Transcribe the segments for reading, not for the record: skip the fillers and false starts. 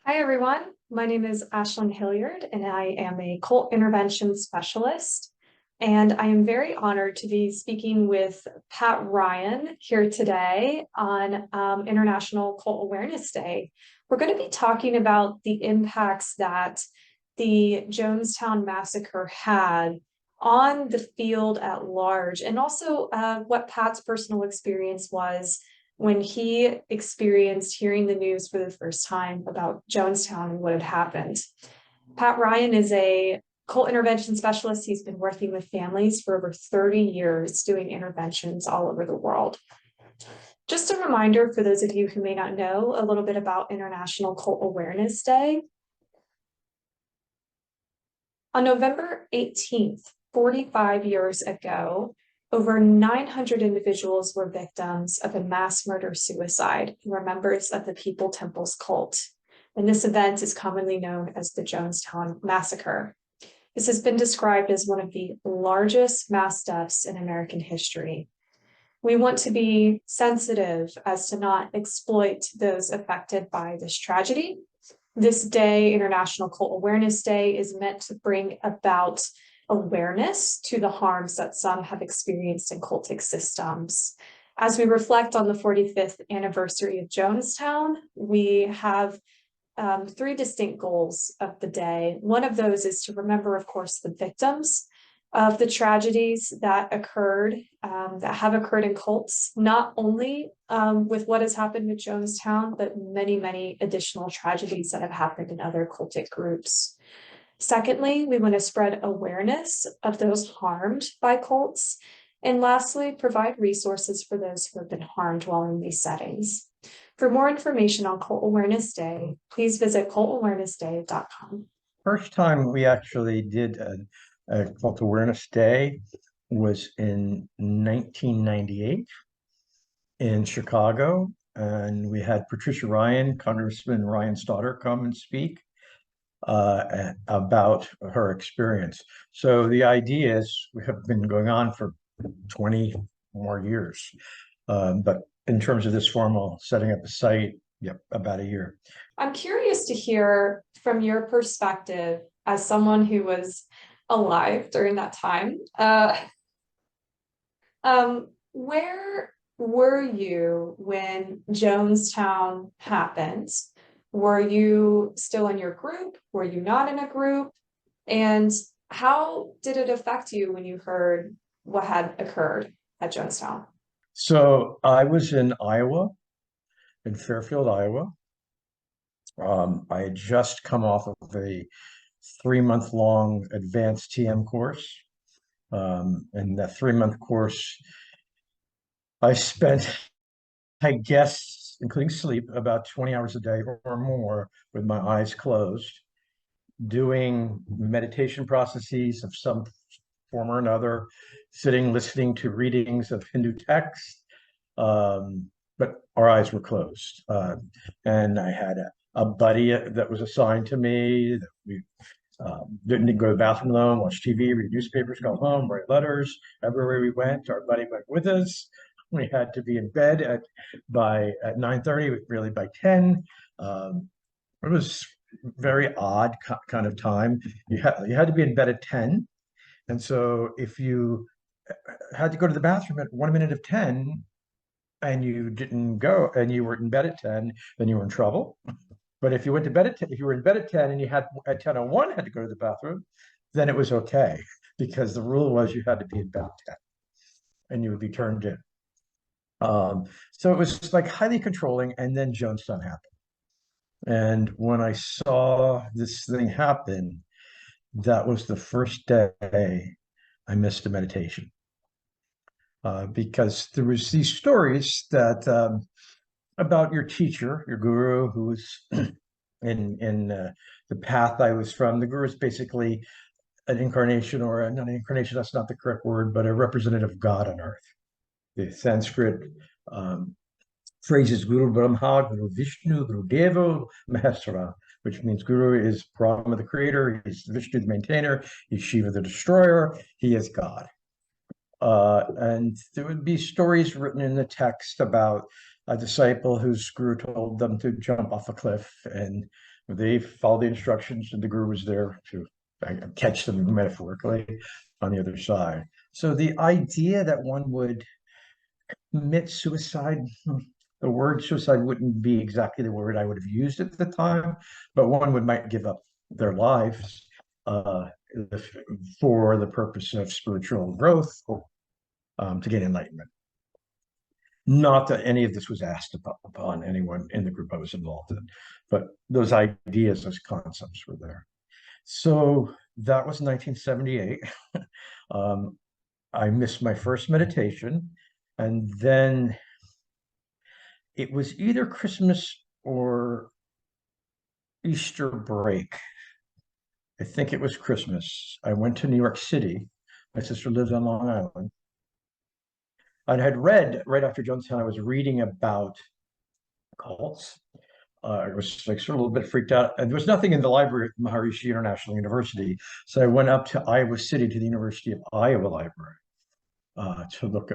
Hi, everyone. My name is Ashlyn Hilliard, and I am a cult intervention specialist. And I am very honored to be speaking with Pat Ryan here today on International Cult Awareness Day. We're going to be talking about the impacts that the Jonestown Massacre had on the field at large, and also what Pat's personal experience was when he experienced hearing the news for the first time about Jonestown and what had happened. Pat Ryan is a cult intervention specialist. He's been working with families for over 30 years, doing interventions all over the world. Just a reminder for those of you who may not know a little bit about International Cult Awareness Day. On November 18th, 45 years ago, over 900 individuals were victims of a mass murder-suicide who were members of the People Temple's cult. And this event is commonly known as the Jonestown Massacre. This has been described as one of the largest mass deaths in American history. We want to be sensitive as to not exploit those affected by this tragedy. This day, International Cult Awareness Day, is meant to bring about awareness to the harms that some have experienced in cultic systems. As we reflect on the 45th anniversary of Jonestown, we have three distinct goals of the day. One of those is to remember, of course, the victims of the tragedies that occurred, that have occurred in cults, not only with what has happened with Jonestown, but many, many additional tragedies that have happened in other cultic groups. Secondly, we want to spread awareness of those harmed by cults. And lastly, provide resources for those who have been harmed while in these settings. For more information on Cult Awareness Day, please visit cultawarenessday.com. First time we actually did a Cult Awareness Day was in 1998 in Chicago, and we had Patricia Ryan, Congressman Ryan's daughter, come and speak about her experience. So the idea is we have been going on for 20 more years, but in terms of this formal setting up a site, yep, about a year. I'm curious to hear from your perspective as someone who was alive during that time. Where were you when Jonestown happened? Were you still in your group? Were you not in a group? And how did it affect you when you heard what had occurred at Jonestown? So I was in Iowa, in Fairfield, Iowa. I had just come off of a 3-month-long advanced TM course. And that 3-month course, I spent, I guess, including sleep, about 20 hours a day or more with my eyes closed, doing meditation processes of some form or another, sitting, listening to readings of Hindu texts, but our eyes were closed. And I had a buddy that was assigned to me. That we didn't go to the bathroom alone, watch TV, read newspapers, go home, write letters. Everywhere we went, our buddy went with us. We had to be in bed at 9:30, really by 10. It was very odd kind of time. You had to be in bed at 10. And so if you had to go to the bathroom at 1 minute of 10 and you didn't go and you were in bed at 10, then you were in trouble. But if you went to bed at 10, if you were in bed at 10 and you had at 10:01 had to go to the bathroom, then it was okay because the rule was you had to be in bed at 10 and you would be turned in. So it was like highly controlling, and then Jonestown happened. And when I saw this thing happen, that was the first day I missed a meditation. Because there was these stories that about your teacher, your guru, who was in the path I was from. The guru is basically an incarnation, or not an incarnation, that's not the correct word, but a representative of God on earth. The Sanskrit phrases Guru Brahma, Guru Vishnu, Guru Deva, Maheswara, which means Guru is Brahma, the creator, he's Vishnu, the maintainer, he's Shiva, the destroyer, he is God. And there would be stories written in the text about a disciple whose guru told them to jump off a cliff, and they followed the instructions, and the guru was there to catch them metaphorically on the other side. So the idea that one would commit suicide, the word suicide wouldn't be exactly the word I would have used at the time, but one would might give up their lives uh, for the purpose of spiritual growth or to gain enlightenment. Not that any of this was asked upon anyone in the group I was involved in, but those ideas, those concepts were there. So that was 1978. um, I missed my first meditation, and then it was either Christmas or Easter break. I think it was Christmas. I went to New York City. My sister lives on Long Island. I had read right after Jonestown, I was reading about cults. I was like sort of a little bit freaked out. And there was nothing in the library at Maharishi International University. So I went up to Iowa City to the University of Iowa Library to look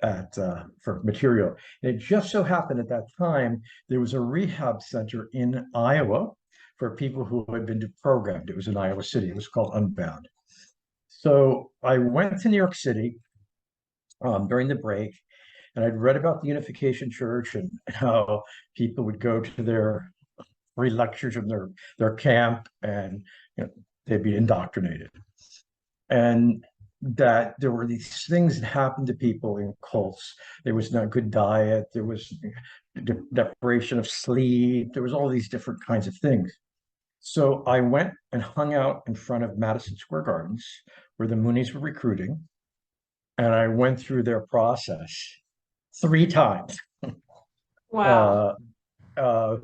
at for material. And it just so happened at that time, there was a rehab center in Iowa for people who had been deprogrammed. It was in Iowa City. It was called Unbound. So I went to New York City during the break, and I'd read about the Unification Church and how people would go to their free lectures in their camp, and you know, they'd be indoctrinated. And that there were these things that happened to people in cults. There was not good diet, there was deprivation of sleep, there was all these different kinds of things. So I went and hung out in front of Madison Square Gardens where the Moonies were recruiting, and I went through their process 3 times. Wow. uh, uh,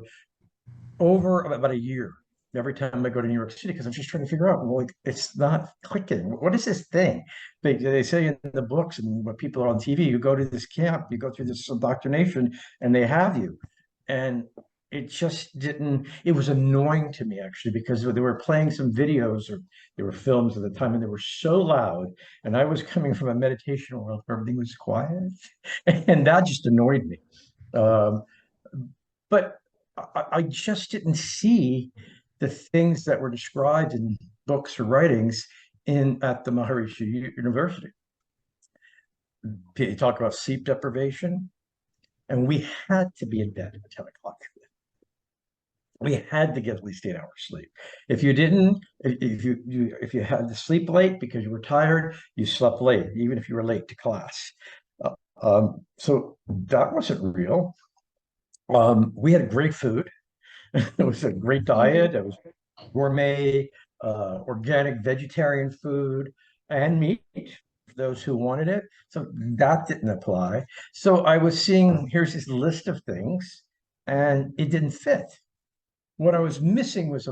over about a year every time I go to New York City because I'm just trying to figure out, well, like, it's not clicking. What is this thing? They say in the books and what people are on TV, you go to this camp, you go through this indoctrination, and they have you. And it just didn't, it was annoying to me actually because they were playing some videos or there were films at the time and they were so loud. And I was coming from a meditation world where everything was quiet. And that just annoyed me. Um, but I just didn't see the things that were described in books or writings in at the Maharishi University. You talk about sleep deprivation, and we had to be in bed at 10 o'clock. We had to get at least 8 hours sleep. If you didn't, if you had to sleep late because you were tired, you slept late, even if you were late to class. So that wasn't real. We had great food. It was a great diet. It was gourmet, organic vegetarian food and meat for those who wanted it. So that didn't apply. So I was seeing here's this list of things, and it didn't fit. What I was missing was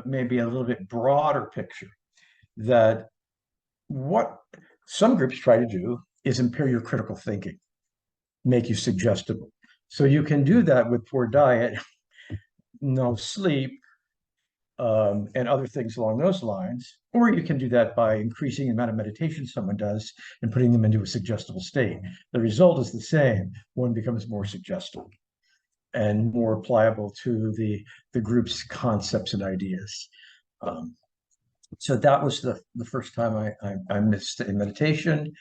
maybe a little bit broader picture that what some groups try to do is impair your critical thinking, make you suggestible. So you can do that with poor diet, no sleep, and other things along those lines. Or you can do that by increasing the amount of meditation someone does and putting them into a suggestible state. The result is the same. One becomes more suggestible and more pliable to the group's concepts and ideas. Um, so that was the first time I missed a meditation.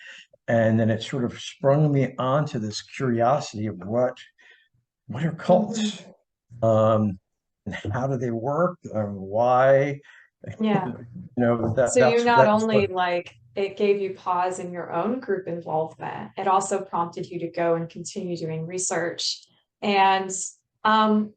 And then it sort of sprung me onto this curiosity of what are cults? Um, and how do they work? Why? Yeah. So you not That's what. only like it gave you pause in your own group involvement, it also prompted you to go and continue doing research and um,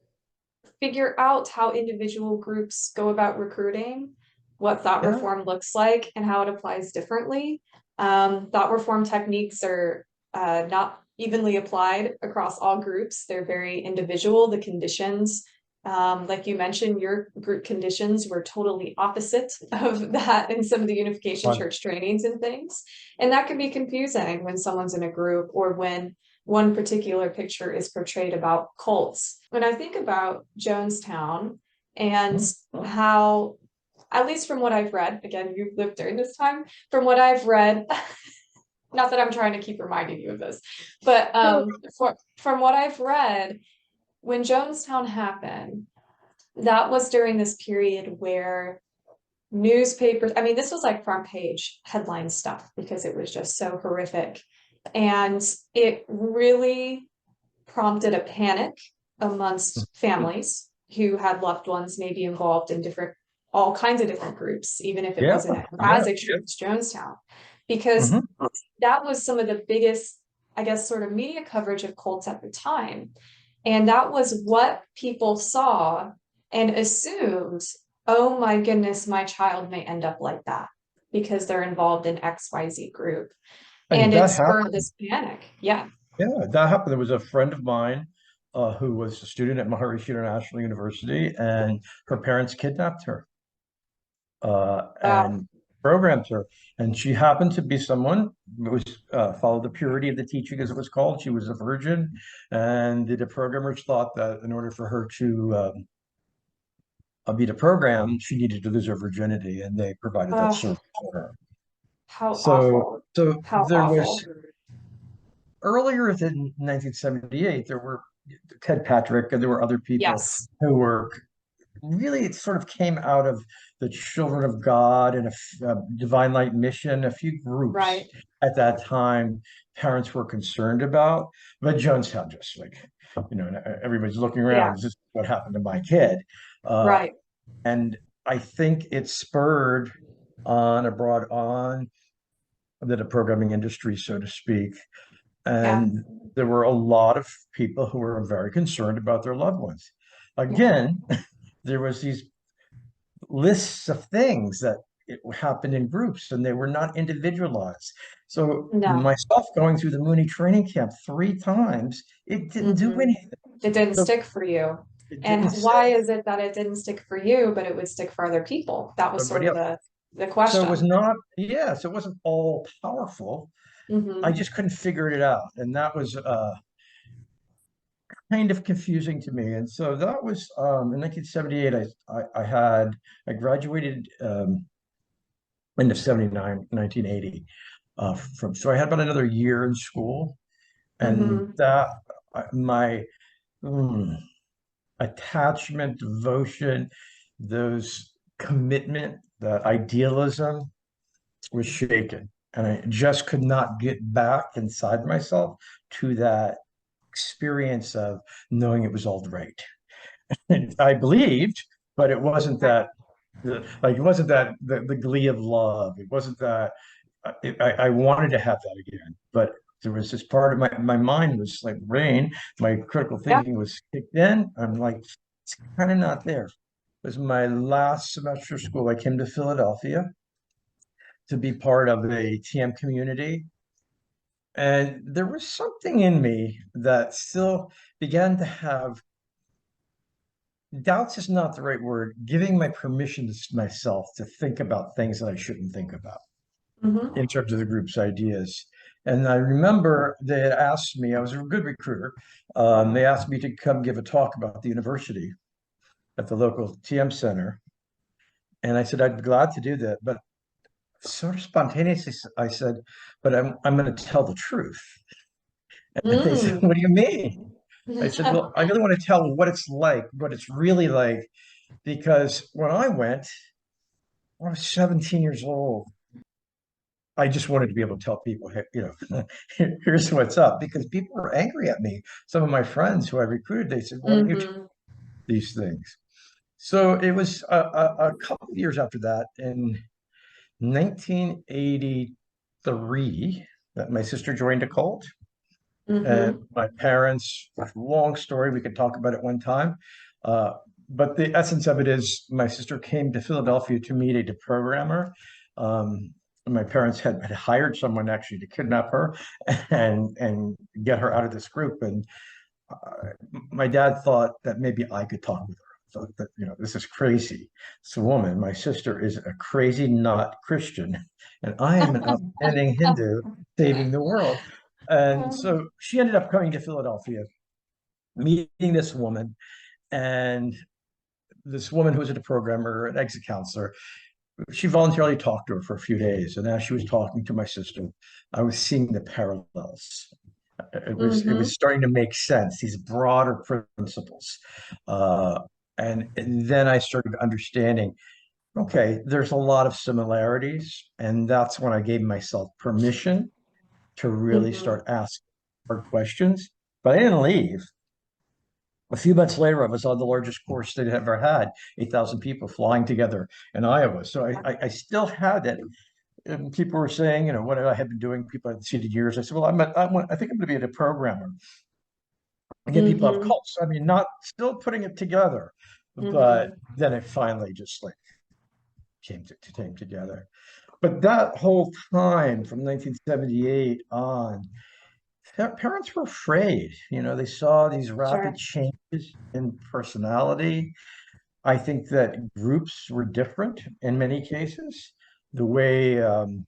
figure out how individual groups go about recruiting, what thought Yeah. reform looks like, and how it applies differently. Thought reform techniques are not evenly applied across all groups. They're very individual. The conditions, like you mentioned, your group conditions were totally opposite of that in some of the Unification Fun. Church trainings and things. And that can be confusing when someone's in a group or when one particular picture is portrayed about cults. When I think about Jonestown and how, at least from what I've read, again, you've lived during this time, from what I've read, not that I'm trying to keep reminding you of this, but No. from what I've read, when Jonestown happened, that was during this period where newspapers, I mean, this was like front page headline stuff because it was just so horrific. And it really prompted a panic amongst families who had loved ones maybe involved in all kinds of different groups, even if it Yeah, wasn't yeah. as extreme as Jonestown, because Hmm. that was some of the biggest, I guess, sort of media coverage of cults at the time. And that was what people saw and assumed, oh my goodness, my child may end up like that because they're involved in XYZ group. And And it that spurred happened. this panic. Yeah. Yeah, that happened. There was a friend of mine who was a student at Maharishi International University, and her parents kidnapped her Wow. and programmed her. And she happened to be someone who was followed the purity of the teaching, as it was called. She was a virgin, and the programmers thought that in order for her to be deprogrammed, she needed to lose her virginity, and they provided that Oh, service for her. how So, awful. so How there awful. was earlier than 1978, there were Ted Patrick, and there were other people Yes. who were really, it sort of came out of the Children of God and a Divine Light Mission, a few groups Right. at that time parents were concerned about. But Jonestown, just like, everybody's looking around, Yeah. is this what happened to my kid? Uh, Right. and I think it spurred brought on the programming industry, so to speak. Yeah. And there were a lot of people who were very concerned about their loved ones. Yeah. Again, there was these lists of things that it happened in groups and they were not individualized. So No. myself going through the Mooney training camp 3 times, it didn't do Hmm. anything. It didn't So stick for you. it And didn't why stick. is it that it didn't stick for you, but it would stick for other people? That was sort Everybody of else. the So it was question. not, yeah, so it wasn't all powerful. I Hmm. just couldn't figure it out. And that was kind of confusing to me. And so that was in 1978, I graduated end of 79, 1980 so I had about another year in school, and Hmm. my mm, attachment, devotion, those commitment, that idealism was shaken, and I just could not get back inside myself to that experience of knowing it was all right. And I believed, but it wasn't Right. that it wasn't that the glee of love. It wasn't that I wanted to have that again, but there was this part of my mind was like rain. My critical Yeah. thinking was kicked in. I'm like, it's kind of not there. It was my last semester of school. I came to Philadelphia to be part of a TM community. And there was something in me that still began to have doubts is not the right word, giving my permission to myself to think about things that I shouldn't think about Hmm. in terms of the group's ideas. And I remember they had asked me, I was a good recruiter. They asked me to come give a talk about the university at the local TM center. And I said, I'd be glad to do that. But sort of spontaneously, I said, but I'm going to tell the truth. And they said, Mm. what do you mean? I said, well, I really want to tell what it's like, what it's really like, because when I went, I was 17 years old. I just wanted to be able to tell people, hey, here's what's up, because people were angry at me. Some of my friends who I recruited, they said, why don't you tell Hmm. these things? So it was a couple of years after that, in 1983, that my sister joined a cult. And Hmm. my parents, long story, we could talk about it one time. Uh, but the essence of it is my sister came to Philadelphia to meet a deprogrammer. My parents had hired someone actually to kidnap her and get her out of this group. And my dad thought that maybe I could talk with her. Thought that, this is crazy. This woman, my sister, is a crazy not Christian, and I am an outstanding Hindu saving the world. And so she ended up coming to Philadelphia, meeting this woman, and this woman who was a programmer, an exit counselor, she voluntarily talked to her for a few days, and as she was talking to my sister, I was seeing the parallels. It was Mm-hmm. starting to make sense, these broader principles. Uh, and then I started understanding, okay, there's a lot of similarities, and that's when I gave myself permission to really Mm-hmm. start asking hard questions. But I didn't leave. A few months later, I was on the largest course they'd ever had, 8,000 people flying together in Iowa. So I still had that. And people were saying, what I had been doing, people had seated years. I said, well, I think I'm going to be a programmer. Again, people have Mm-hmm. cults. I mean, not still putting it together, but Mm-hmm. then it finally just like came together. But that whole time from 1978 on, parents were afraid. They saw these rapid Sure. changes in personality. I think that groups were different in many cases. The way the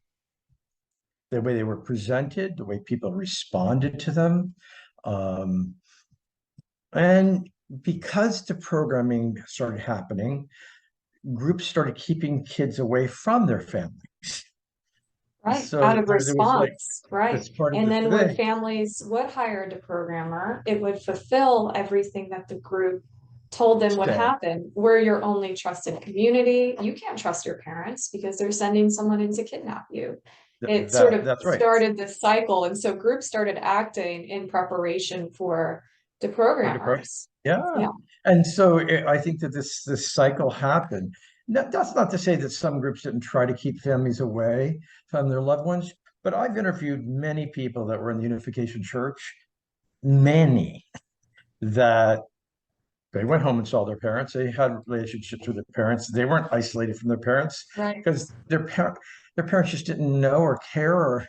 way they were presented, the way people responded to them, um, and because the programming started happening, groups started keeping kids away from their families. Right, So out of there was like response, right. this part of And the then when thing. families would hire a programmer, it would fulfill everything that the group told them would Stay. happen. We're your only trusted community. You can't trust your parents because they're sending someone in to kidnap you. It sort of That's right. started this cycle. And so groups started acting in preparation for the For depression. programmers. Yeah. Yeah. And so I think that this cycle happened. That's not to say that some groups didn't try to keep families away from their loved ones, but I've interviewed many people that were in the Unification Church, many that they went home and saw their parents. They had relationships with their parents. They weren't isolated from their parents Right. because their parents just didn't know or care, or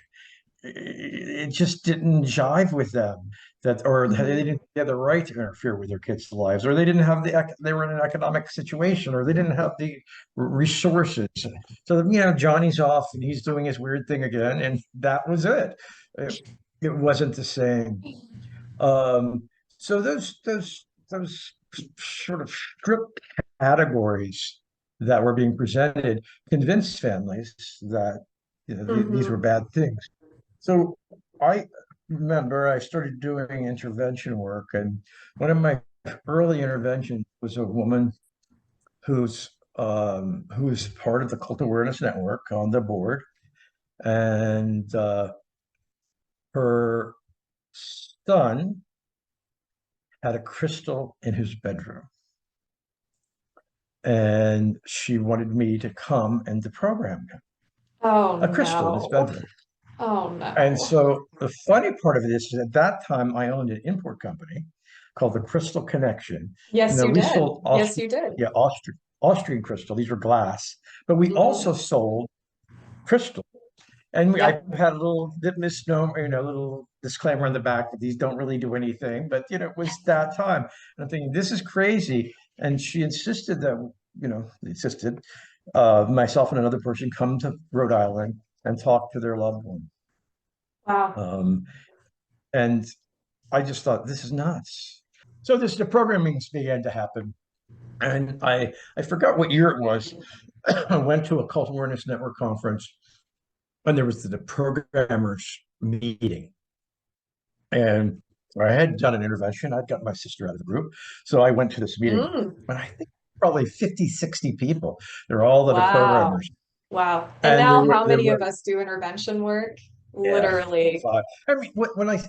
it just didn't jive with them, that or they Mhm. didn't have the right to interfere with their kids' lives, or they didn't have they were in an economic situation, or they didn't have the resources. So Johnny's off and he's doing his weird thing again, and that was it. It wasn't the same. So those sort of strict categories that were being presented convinced families that these were Mhm. bad things. So I remember I started doing intervention work, and one of my early interventions was a woman who's part of the Cult Awareness Network on the board, and her son had a crystal in his bedroom, and she wanted me to come and deprogram him. Oh A crystal in his no. bedroom. Oh And no. so the funny part of it is at that time I owned an import company called the Crystal Connection. Yes, you We did. sold Yes, you did. Austrian crystal. These were glass, but we also Hmm. sold crystal. And I Yep. had a little misnomer, a little disclaimer on the back that these don't really do anything. But it was that time. And I'm thinking, this is crazy. And she insisted that, myself and another person come to Rhode Island and talk to their loved one. Wow. Um, and I just thought, this is nuts. So the programming began to happen. And I forgot what year it was. I went to a Cult Awareness Network conference, and there was the programmers meeting. And I had done an intervention. I'd got my sister out of the group. So I went to this meeting, Mm. and I think probably 50, 60 people. They're all the Wow. programmers. Wow. And And now how there many were, of us do intervention work? yeah, Literally. five. I mean,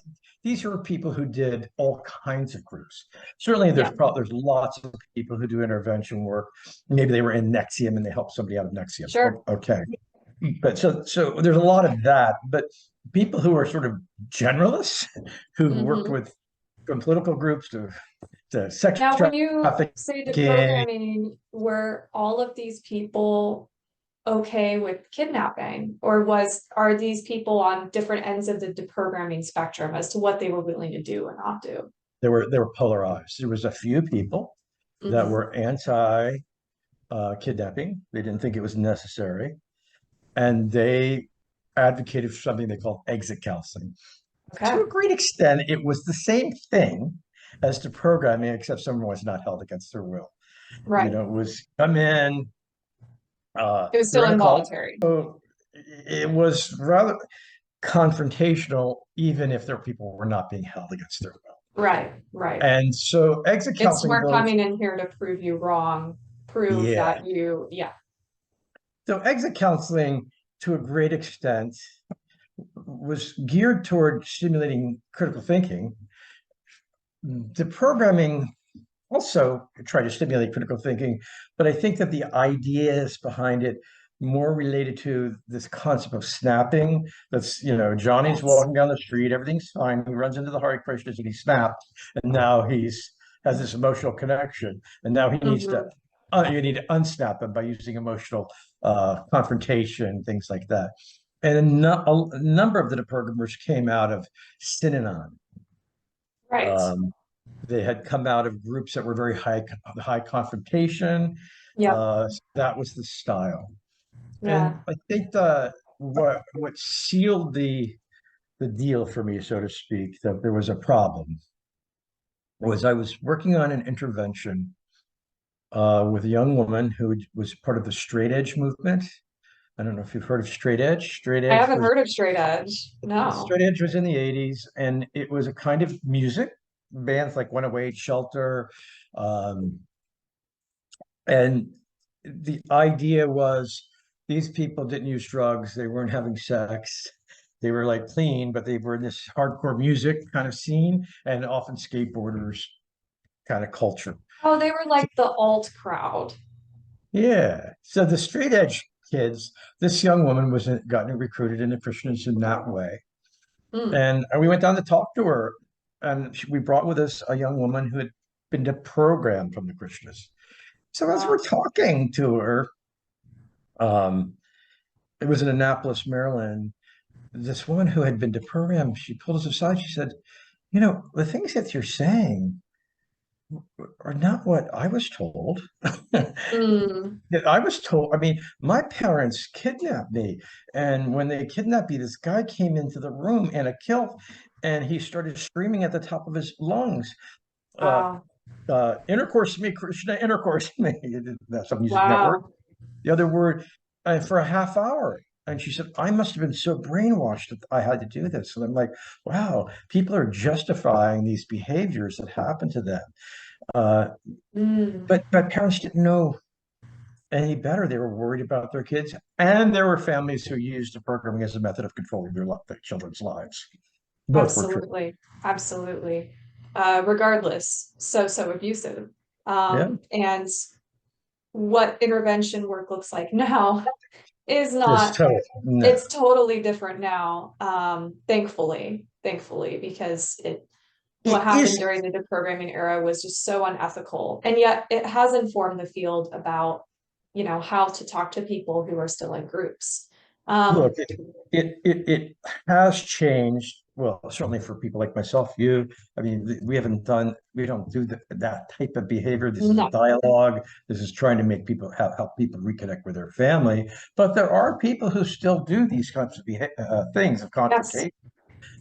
these are people who did all kinds of groups. Certainly, Yeah, there's lots of people who do intervention work. Maybe they were in Nexium and they helped somebody out of Nexium. sure. Okay, but so there's a lot of that. But people who are sort of generalists, who've worked Hmm. with from political groups to sex Now, when you say trafficking. deprogramming, were all of these people okay with kidnapping, or are these people on different ends of the deprogramming spectrum as to what they were willing to do or not do? They were polarized. There was a few people that Hmm. were anti kidnapping. They didn't think it was necessary, and they advocated for something they call exit counseling. To Okay. a great extent, it was the same thing as the programming, except someone was not held against their will. Right. It was come in, It was You're still in a cult. involuntary. So it was rather confrontational, even if their people were not being held against their will. Right, right. And so exit It's counseling we're goes, coming in here to prove you wrong, prove yeah. that you, yeah. So exit counseling, to a great extent, was geared toward stimulating critical thinking. The programming also tried to stimulate critical thinking, but I think that the ideas behind it more related to this concept of snapping. That's, Johnny's Yes. walking down the street, everything's fine. He runs into the Hare Krishnas and he snapped, and now he's has this emotional connection, and now he needs to. Hmm. You need to unsnap him by using emotional confrontation, things like that. And a number of the deprogrammers came out of Synanon. Right. Um, they had come out of groups that were very high confrontation. Yep. That was the style. And Yeah. I think what sealed the deal for me, so to speak, that there was a problem was I was working on an intervention with a young woman who was part of the straight edge movement. I don't know if you've heard of straight edge. I haven't heard of straight edge. No. Straight edge was in the 80s, and it was a kind of music. Bands like 108 Shelter, um, and the idea was these people didn't use drugs, they weren't having sex, they were like clean, but they were in this hardcore music kind of scene and often skateboarders kind of culture. Oh, they were like the alt crowd. Yeah. So the straight edge kids, this young woman was gotten recruited into Christians in that way. Mm. And we went down to talk to her, and we brought with us a young woman who had been deprogrammed from the Christians. So as we're Wow. talking to her, um, it was in Annapolis, Maryland. This woman who had been deprogrammed, she pulled us aside. She said, the things that you're saying are not what I was told. Mm. I was told, I mean, my parents kidnapped me. And when they kidnapped me, this guy came into the room in a kilt and he started screaming at the top of his lungs, uh, Wow. intercourse with me, Krishna, intercourse with me. That's, I'm using that word. Wow. The other word, for a half hour. And she said, I must have been so brainwashed that I had to do this. And I'm like, wow, people are justifying these behaviors that happen to them. Uh, Mm. but my parents didn't know any better. They were worried about their kids. And there were families who used the programming as a method of controlling their children's lives. Both were true. Absolutely. Absolutely. Regardless, so abusive. Yeah. And what intervention work looks like now is Just not, tell it. No. it's totally different now. Thankfully, because what It happened is. during the deprogramming era was just so unethical. And yet it has informed the field about, how to talk to people who are still in groups. Look, Um, it has changed. Well, certainly for people like myself, you. I mean, we don't do that type of behavior. This is a no, dialogue. This is trying to make people help people reconnect with their family. But there are people who still do these kinds of things of yes, confrontation.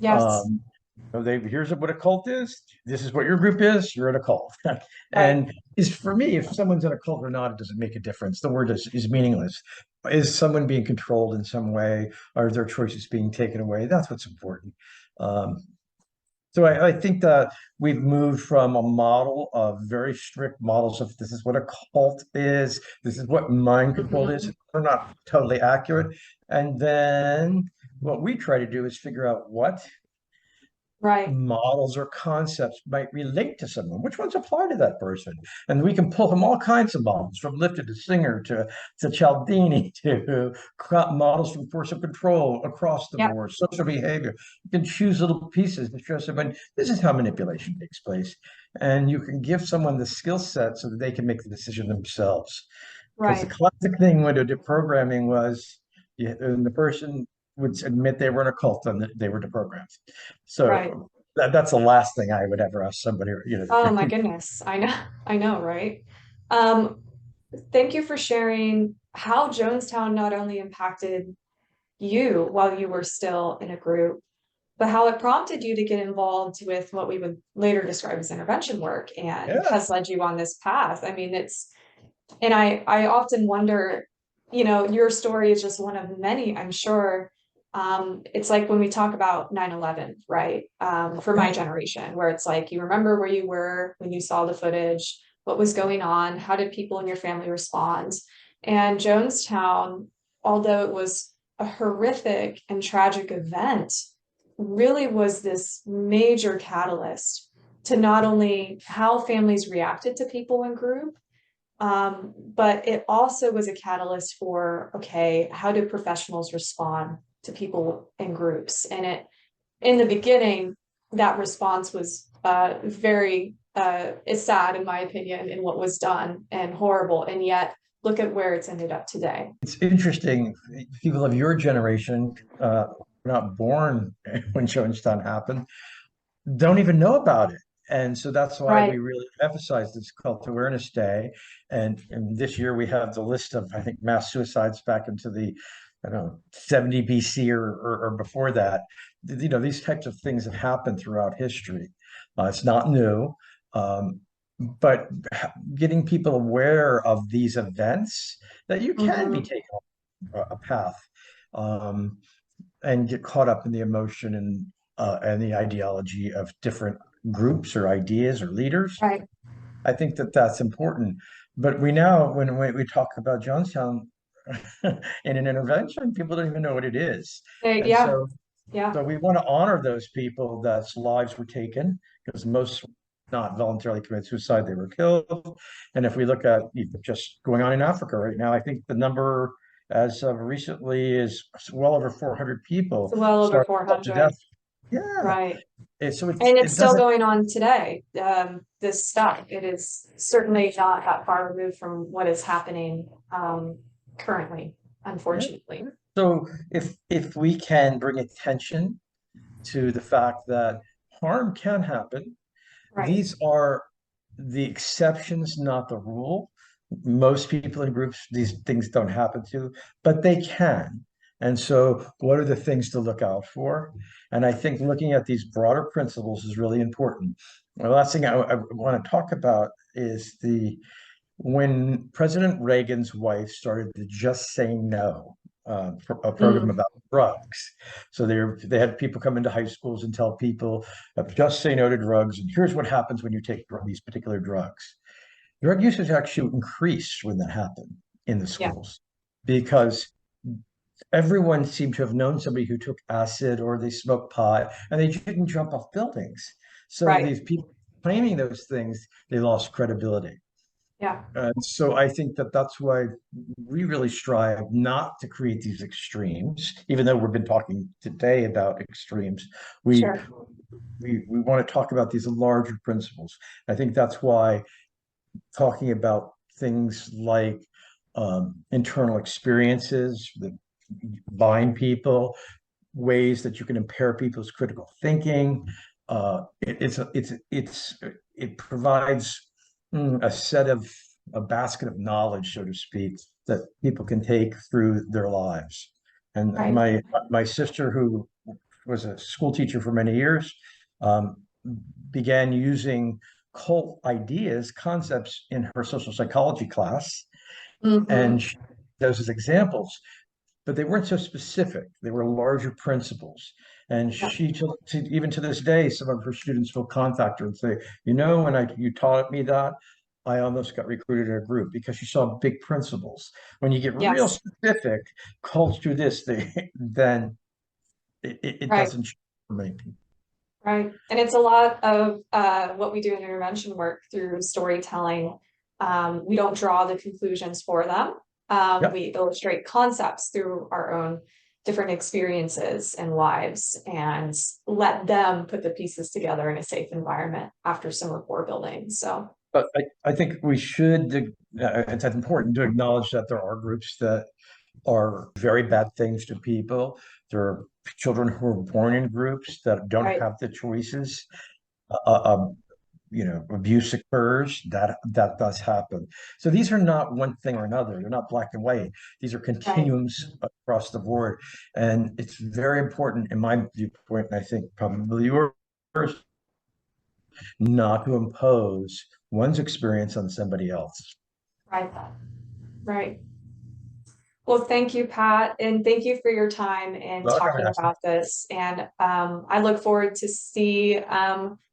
yes, Um, so here's what a cult is. This is what your group is. You're in a cult. right. And is for me, if someone's in a cult or not, it doesn't make a difference. The word is meaningless. Is someone being controlled in some way? Are their choices being taken away? That's what's important. Um, so I think that we've moved from a model of very strict models of this is what a cult is, this is what mind control is. Mhm. They're not totally accurate. And then what we try to do is figure out what Right. models or concepts might relate to someone, which ones apply to that person. And we can pull from all kinds of models, from Lifted to Singer to Cialdini to models from force of control across the Yep. board, social behavior. You can choose little pieces to show someone this is how manipulation takes place. And you can give someone the skill set so that they can make the decision themselves. Because the Right. classic thing when deprogramming was and the person would admit they were in a cult and they were deprogrammed. Right. So that's the last thing I would ever ask somebody, Oh my goodness. I know. I know, right? Um, Thank you for sharing how Jonestown not only impacted you while you were still in a group, but how it prompted you to get involved with what we would later describe as intervention work and yeah. has led you on this path. I mean, and I often wonder your story is just one of many, I'm sure. It's like when we talk about 9/11, right? For my Yeah. generation, where it's like you remember where you were when you saw the footage, what was going on, how did people in your family respond? And Jonestown, although it was a horrific and tragic event, really was this major catalyst to not only how families reacted to people in group, but it also was a catalyst for, okay, how do professionals respond to people in groups? And in the beginning, that response was very is sad, in my opinion, in what was done and horrible. And yet, look at where it's ended up today. It's interesting. People of your generation, were not born when Jonestown happened, don't even know about it. And so that's why we Right. really emphasize this Cult Awareness Day. And this year we have the list of, I think, mass suicides back into the, I don't know, 70 BC or before that. These types of things have happened throughout history. It's not new. Um, but getting people aware of these events, that you can be Hmm. taken on a path, um, and get caught up in the emotion and the ideology of different groups or ideas or leaders. Right. I think that that's important. But we now, when we talk about Jonestown in an intervention, people don't even know what it is. And Yeah. so, Yeah. so we want to honor those people that's lives were taken, because most not voluntarily committed suicide, they were killed. And if we look at just going on in Africa right now, I think the number as of recently is well over 400 It's people well over starved themselves to 400. death. Yeah. Right. So And it's it still doesn't. going on today. This stuff, it is certainly not that far removed from what is happening currently, Yeah. unfortunately. So if we can bring attention to the fact that harm can happen, Right. these are the exceptions, not the rule. Most people in groups, these things don't happen to, but they can. And so, what are the things to look out for? And I think looking at these broader principles is really important. The last thing I want to talk about is when President Reagan's wife started the Just Say No, a program Mm, about drugs. So they had people come into high schools and tell people, just say no to drugs, and here's what happens when you take these particular drugs. Drug usage actually increased when that happened in the yeah. schools, because everyone seemed to have known somebody who took acid or they smoked pot, and they didn't jump off buildings. So Right. these people claiming those things, they lost credibility. Yeah. And so I think that that's why we really strive not to create these extremes, even though we've been talking today about extremes. We Sure. we want to talk about these larger principles. I think that's why talking about things like internal experiences that bind people, ways that you can impair people's critical thinking. It provides a set of a basket of knowledge, so to speak, that people can take through their lives. And Right. my sister, who was a school teacher for many years, um, began using cult ideas, concepts in her social psychology class, and Hmm. she, those as examples, but they weren't so specific. They were larger principles. And Yeah. even to this day, some of her students will contact her and say, when you taught me that, I almost got recruited in a group because she saw big principles. When you get real Yes. specific, cults do this, then it Right. doesn't change for many people. Right. And it's a lot of what we do in intervention work through storytelling. We don't draw the conclusions for them. Yep. We illustrate concepts through our own different experiences and lives and let them put the pieces together in a safe environment after some rapport building. So, But I think we should, it's important to acknowledge that there are groups that are very bad things to people. There are children who are born in groups that don't right, have the choices. Uh, um, Abuse occurs. That does happen. So these are not one thing or another. They're not black and white. These are right, continuums across the board, and it's very important, in my viewpoint, and I think probably yours, not to impose one's experience on somebody else. right, right. Well, thank you, Pat, and thank you for your time in Welcome, talking Ashley. about this. And I look forward to see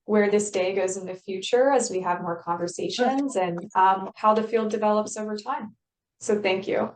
where this day goes in the future as we have more Sure. conversations and how the field develops over time. So thank you.